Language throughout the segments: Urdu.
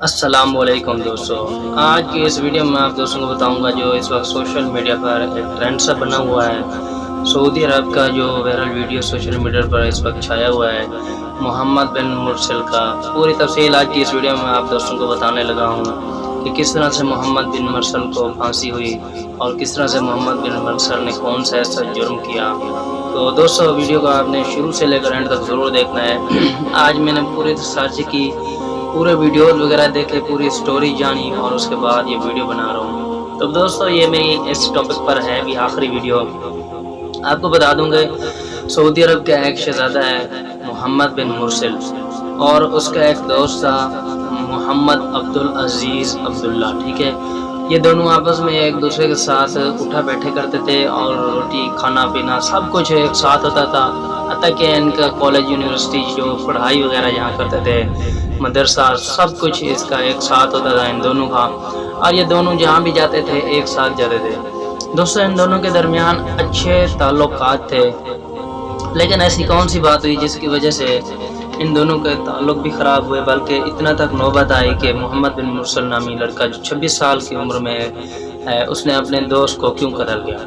السلام علیکم دوستو، آج کی اس ویڈیو میں آپ دوستوں کو بتاؤں گا جو اس وقت سوشل میڈیا پر ایک ٹرینڈ سا بنا ہوا ہے۔ سعودی عرب کا جو وائرل ویڈیو سوشل میڈیا پر اس وقت چھایا ہوا ہے، محمد بن مرسل کا پوری تفصیل آج کی اس ویڈیو میں آپ دوستوں کو بتانے لگا ہوں کہ کس طرح سے محمد بن مرسل کو پھانسی ہوئی اور کس طرح سے محمد بن مرسل نے کون سا ایسا جرم کیا۔ تو دوستو ویڈیو کو آپ نے شروع سے لے کر اینڈ تک ضرور دیکھنا ہے۔ آج میں نے پوری سرچ کی، پورے ویڈیوز وغیرہ دیکھے، پوری سٹوری جانی اور اس کے بعد یہ ویڈیو بنا رہا ہوں۔ تو دوستو یہ میری اس ٹاپک پر ہے بھی آخری ویڈیو۔ آپ کو بتا دوں گے سعودی عرب کا ایک شہزادہ ہے محمد بن مرسل اور اس کا ایک دوست تھا محمد عبدالعزیز عبداللہ، ٹھیک ہے۔ یہ دونوں آپس میں ایک دوسرے کے ساتھ اٹھا بیٹھے کرتے تھے اور روٹی کھانا پینا سب کچھ ایک ساتھ ہوتا تھا، حتیٰ کہ ان کا کالج یونیورسٹی جو پڑھائی وغیرہ یہاں کرتے تھے، مدرسہ سب کچھ اس کا ایک ساتھ ہوتا تھا ان دونوں کا، اور یہ دونوں جہاں بھی جاتے تھے ایک ساتھ جاتے تھے۔ دوستو ان دونوں کے درمیان اچھے تعلقات تھے، لیکن ایسی کون سی بات ہوئی جس کی وجہ سے ان دونوں کے تعلق بھی خراب ہوئے، بلکہ اتنا تک نوبت آئی کہ محمد بن مرسل نامی لڑکا جو 26 سال کی عمر میں ہے اس نے اپنے دوست کو کیوں قتل کیا۔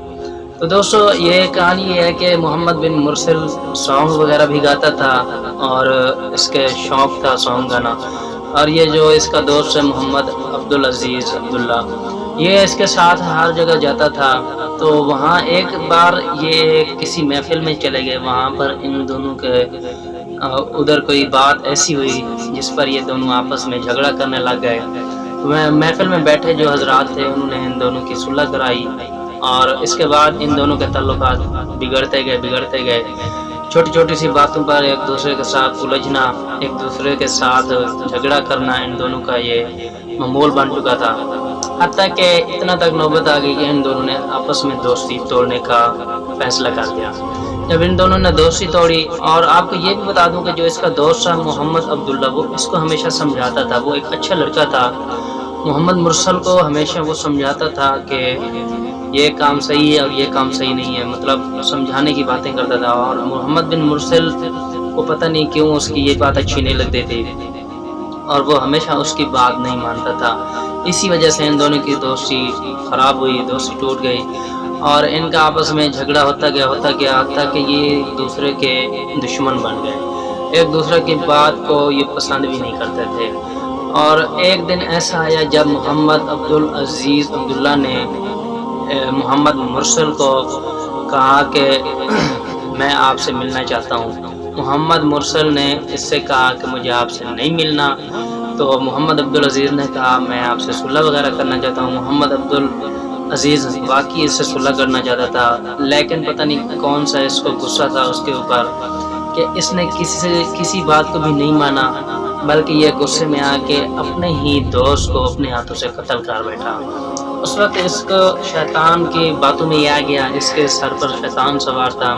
تو دوستو یہ کہانی یہ ہے کہ محمد بن مرسل سانگ وغیرہ بھی گاتا تھا اور اس کے شوق تھا سانگ گانا، اور یہ جو اس کا دوست ہے محمد عبدالعزیز عبداللہ، یہ اس کے ساتھ ہر جگہ جاتا تھا۔ تو وہاں ایک بار یہ کسی محفل میں چلے گئے، وہاں پر ان دونوں کے ادھر کوئی بات ایسی ہوئی جس پر یہ دونوں آپس میں جھگڑا کرنے لگ گئے۔ محفل میں بیٹھے جو حضرات تھے انہوں نے ان دونوں کی صلح کرائی اور اس کے بعد ان دونوں کے تعلقات بگڑتے گئے۔ چھوٹی چھوٹی سی باتوں پر ایک دوسرے کے ساتھ الجھنا، ایک دوسرے کے ساتھ جھگڑا کرنا ان دونوں کا یہ معمول بن چکا تھا، حتیٰ کہ اتنا تک نوبت آ گئی کہ ان دونوں نے آپس میں دوستی توڑنے کا فیصلہ کر لیا۔ جب ان دونوں نے دوستی توڑی، اور آپ کو یہ بھی بتا دوں کہ جو اس کا دوست تھا محمد عبداللہ، وہ اس کو ہمیشہ سمجھاتا تھا، وہ ایک اچھا لڑکا تھا، محمد مرسل کو ہمیشہ وہ سمجھاتا تھا کہ یہ کام صحیح ہے اور یہ کام صحیح نہیں ہے، مطلب سمجھانے کی باتیں کرتا تھا، اور محمد بن مرسل کو پتہ نہیں کیوں اس کی یہ بات اچھی نہیں لگتی تھی اور وہ ہمیشہ اس کی بات نہیں مانتا تھا۔ اسی وجہ سے ان دونوں کی دوستی خراب ہوئی، دوستی ٹوٹ گئی اور ان کا آپس میں جھگڑا ہوتا گیا حتیٰ کہ یہ ایک دوسرے کے دشمن بن گئے، ایک دوسرے کی بات کو یہ پسند بھی نہیں کرتے تھے۔ اور ایک دن ایسا آیا جب محمد عبدالعزیز عبداللہ نے محمد مرسل کو کہا کہ میں آپ سے ملنا چاہتا ہوں۔ محمد مرسل نے اس سے کہا کہ مجھے آپ سے نہیں ملنا، تو محمد عبدالعزیز نے کہا میں آپ سے صلح وغیرہ کرنا چاہتا ہوں۔ محمد عبدالعزیز واقعی اس سے صلح کرنا چاہتا تھا، لیکن پتہ نہیں کون سا اس کو غصہ تھا اس کے اوپر کہ اس نے کسی بات کو بھی نہیں مانا، بلکہ یہ غصے میں آ کے اپنے ہی دوست کو اپنے ہاتھوں سے قتل کر بیٹھا۔ اس وقت اس کو شیطان کی باتوں میں یہ آ گیا، اس کے سر پر شیطان سوار تھا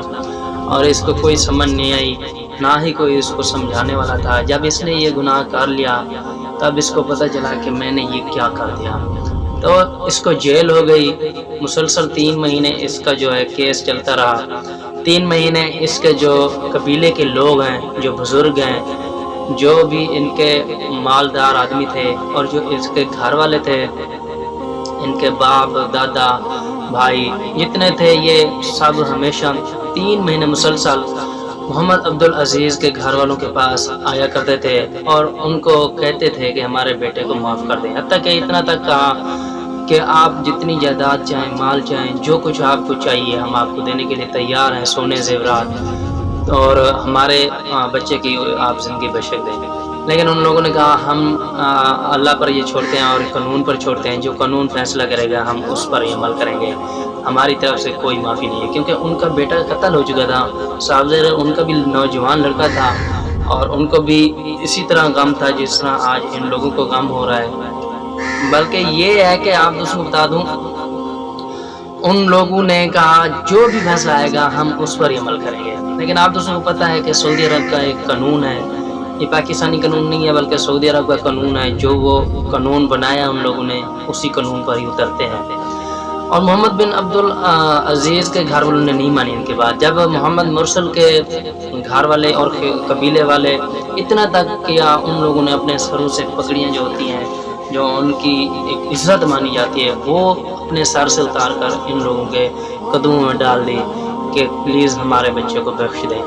اور اس کو کوئی سمجھ نہیں آئی، نہ ہی کوئی اس کو سمجھانے والا تھا۔ جب اس نے یہ گناہ کر لیا تب اس کو پتہ چلا کہ میں نے یہ کیا کر دیا، تو اس کو جیل ہو گئی۔ مسلسل 3 مہینے اس کا جو ہے کیس چلتا رہا۔ 3 مہینے اس کے جو قبیلے کے لوگ ہیں، جو بزرگ ہیں، جو بھی ان کے مالدار آدمی تھے اور جو اس کے گھر والے تھے، ان کے باپ دادا بھائی جتنے تھے، یہ سب ہمیشہ 3 مہینے مسلسل محمد عبدالعزیز کے گھر والوں کے پاس آیا کرتے تھے اور ان کو کہتے تھے کہ ہمارے بیٹے کو معاف کر دیں، حتیٰ کہ اتنا تک کہا کہ آپ جتنی جائیداد چاہیں، مال چاہیں، جو کچھ آپ کو چاہیے ہم آپ کو دینے کے لیے تیار ہیں، سونے زیورات، اور ہمارے بچے کی آپ زندگی بشک دیں۔ لیکن ان لوگوں نے کہا ہم اللہ پر یہ چھوڑتے ہیں اور قانون پر چھوڑتے ہیں، جو قانون فیصلہ کرے گا ہم اس پر عمل کریں گے، ہماری طرف سے کوئی معافی نہیں ہے، کیونکہ ان کا بیٹا قتل ہو چکا تھا، صاحب زیر ان کا بھی نوجوان لڑکا تھا اور ان کو بھی اسی طرح غم تھا جس طرح آج ان لوگوں کو غم ہو رہا ہے۔ بلکہ یہ ہے کہ آپ دوستوں کو بتا دوں، ان لوگوں نے کہا جو بھی فیصلہ آئے گا ہم اس پر عمل کریں گے، لیکن آپ دوستوں کو پتہ ہے کہ سعودی عرب کا ایک قانون ہے، یہ پاکستانی قانون نہیں ہے بلکہ سعودی عرب کا قانون ہے، جو وہ قانون بنایا ان لوگوں نے اسی قانون پر ہی اترتے ہیں۔ اور محمد بن عبدال عزیز کے گھر والوں نے نہیں مانی ان کے بعد. جب محمد مرسل کے گھر والے اور قبیلے والے اتنا تک کیا، ان لوگوں نے اپنے سروں سے پگڑیاں جو ہوتی ہیں، جو ان کی ایک عزت مانی جاتی ہے، وہ اپنے سر سے اتار کر ان لوگوں کے قدموں میں ڈال دی کہ پلیز ہمارے بچے کو بخش دیں.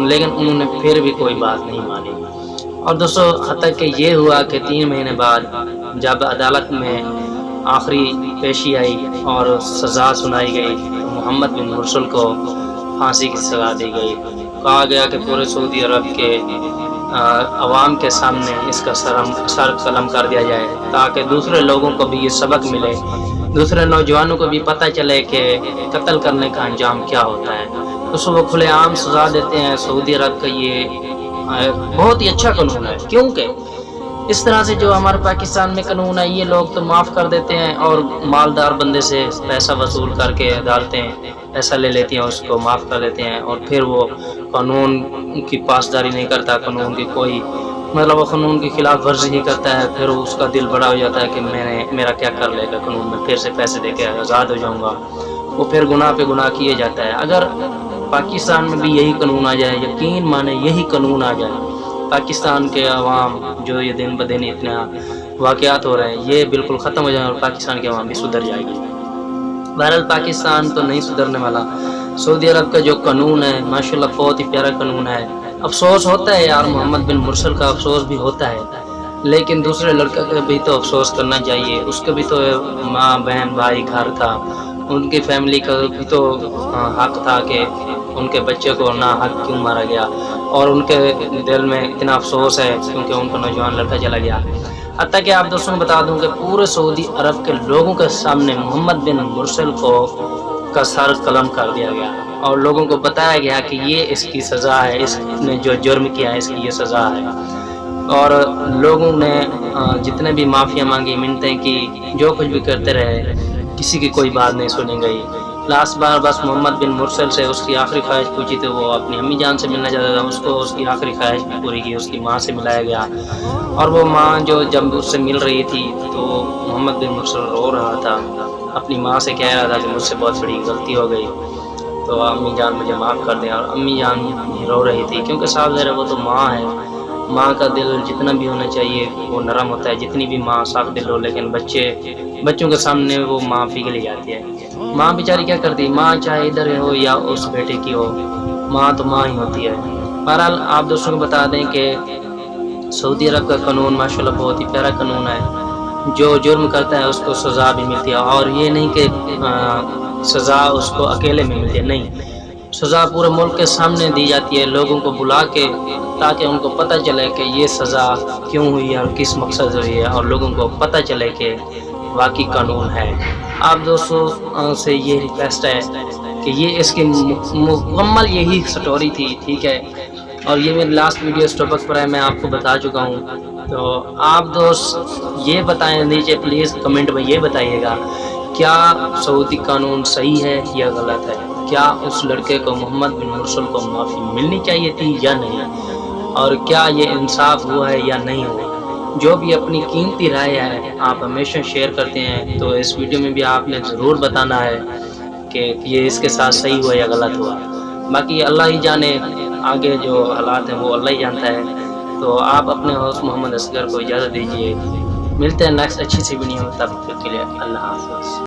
لیکن انہوں نے پھر بھی کوئی بات نہیں مانی. اور دوستو حتیٰ کہ یہ ہوا کہ 3 مہینے بعد جب عدالت میں آخری پیشی آئی اور سزا سنائی گئی، محمد بن مرسل کو پھانسی کی سزا دی گئی. کہا گیا کہ پورے سعودی عرب کے عوام کے سامنے اس کا سر قلم کر دیا جائے، تاکہ دوسرے لوگوں کو بھی یہ سبق ملے، دوسرے نوجوانوں کو بھی پتہ چلے کہ قتل کرنے کا انجام کیا ہوتا ہے. تو وہ کھلے عام سزا دیتے ہیں. سعودی عرب کا یہ بہت ہی اچھا قانون ہے، کیونکہ اس طرح سے جو ہمارے پاکستان میں قانون ہے، یہ لوگ تو معاف کر دیتے ہیں اور مالدار بندے سے پیسہ وصول کر کے عدالتیں پیسہ لے لیتی ہیں، اس کو معاف کر دیتے ہیں، اور پھر وہ قانون کی پاسداری نہیں کرتا، قانون کی کوئی وہ قانون کی خلاف ورزی نہیں کرتا ہے. پھر اس کا دل بڑا ہو جاتا ہے کہ میرا کیا کر لے گا قانون، میں پھر سے پیسے دے کے آزاد ہو جاؤں گا. وہ پھر گناہ پہ گناہ کیے جاتا ہے. اگر پاکستان میں بھی یہی قانون آ جائے، یقین مانے یہی قانون آ جائے، پاکستان کے عوام جو یہ دن بدن اتنا واقعات ہو رہے ہیں، یہ بالکل ختم ہو جائے اور پاکستان کے عوام بھی سدھر جائے گی. بہرحال پاکستان تو نہیں سدھرنے والا. سعودی عرب کا جو قانون ہے ماشاءاللہ بہت ہی پیارا قانون ہے. افسوس ہوتا ہے یار، محمد بن مرسل کا افسوس بھی ہوتا ہے، لیکن دوسرے لڑکے کا بھی تو افسوس کرنا چاہیے. اس کے بھی تو ماں بہن بھائی گھر تھا، ان کی فیملی کا بھی تو حق تھا کہ ان کے بچے کو نہ حق کیوں مارا گیا، اور ان کے دل میں اتنا افسوس ہے کیونکہ ان کا نوجوان لڑکا چلا گیا. حتیٰ کہ آپ دوستوں کو بتا دوں کہ پورے سعودی عرب کے لوگوں کے سامنے محمد بن مرسل کا سر قلم کر دیا گیا اور لوگوں کو بتایا گیا کہ یہ اس کی سزا ہے، اس نے جو جرم کیا ہے اس کی یہ سزا ہے. اور لوگوں نے جتنے بھی معافیاں مانگی، منتیں کی، جو کچھ بھی کرتے رہے، کسی کی کوئی بات نہیں سنی گئی. لاسٹ بار بس محمد بن مرسل سے اس کی آخری خواہش پوچھی تھی، وہ اپنی امی جان سے ملنا چاہتا تھا، اس کو اس کی آخری خواہش پوری کی، اس کی ماں سے ملایا گیا. اور وہ ماں جو جب اس سے مل رہی تھی تو محمد بن مرسل رو رہا تھا، اپنی ماں سے کہہ رہا تھا کہ مجھ سے بہت بڑی غلطی ہو گئی، تو امی جان مجھے معاف کر دیں. اور امی جان رو رہی تھی کیونکہ صاحب ظاہر وہ تو ماں ہے. ماں کا دل جتنا بھی ہونا چاہیے وہ نرم ہوتا ہے، جتنی بھی ماں صاف دل ہو، لیکن بچوں کے سامنے وہ ماں پگھل جاتی ہے. ماں بیچاری کیا کرتی، ماں چاہے ادھر ہو یا اس بیٹے کی ہو، ماں تو ماں ہی ہوتی ہے. بہرحال آپ دوستوں کو بتا دیں کہ سعودی عرب کا قانون ماشاءاللہ بہت ہی پیارا قانون ہے. جو جرم کرتا ہے اس کو سزا بھی ملتی ہے، اور یہ نہیں کہ سزا اس کو اکیلے میں ملتی ہے، نہیں، سزا پورے ملک کے سامنے دی جاتی ہے، لوگوں کو بلا کے، تاکہ ان کو پتہ چلے کہ یہ سزا کیوں ہوئی ہے اور کس مقصد سے ہوئی ہے، اور لوگوں کو پتہ چلے کہ واقعی قانون ہے. آپ دوستوں سے یہ ریکویسٹ ہے کہ یہ اس کی مکمل یہی سٹوری تھی، ٹھیک ہے. اور یہ میری لاسٹ ویڈیو اس ٹاپک پر ہے، میں آپ کو بتا چکا ہوں. تو آپ دوست یہ بتائیں نیچے پلیز کمنٹ میں، یہ بتائیے گا کیا سعودی قانون صحیح ہے یا غلط ہے؟ کیا اس لڑکے کو محمد بن مرسل کو معافی ملنی چاہیے تھی یا نہیں؟ اور کیا یہ انصاف ہوا ہے یا نہیں ہوا؟ جو بھی اپنی قیمتی رائے ہے آپ ہمیشہ شیئر کرتے ہیں، تو اس ویڈیو میں بھی آپ نے ضرور بتانا ہے کہ یہ اس کے ساتھ صحیح ہوا یا غلط ہوا. باقی اللہ ہی جانے، آگے جو حالات ہیں وہ اللہ ہی جانتا ہے. تو آپ اپنے ہوسٹ محمد اصغر کو اجازت دیجیے. ملتے ہیں نیکسٹ اچھی سی ویڈیو میں، تب تک کے لیے اللہ حافظ.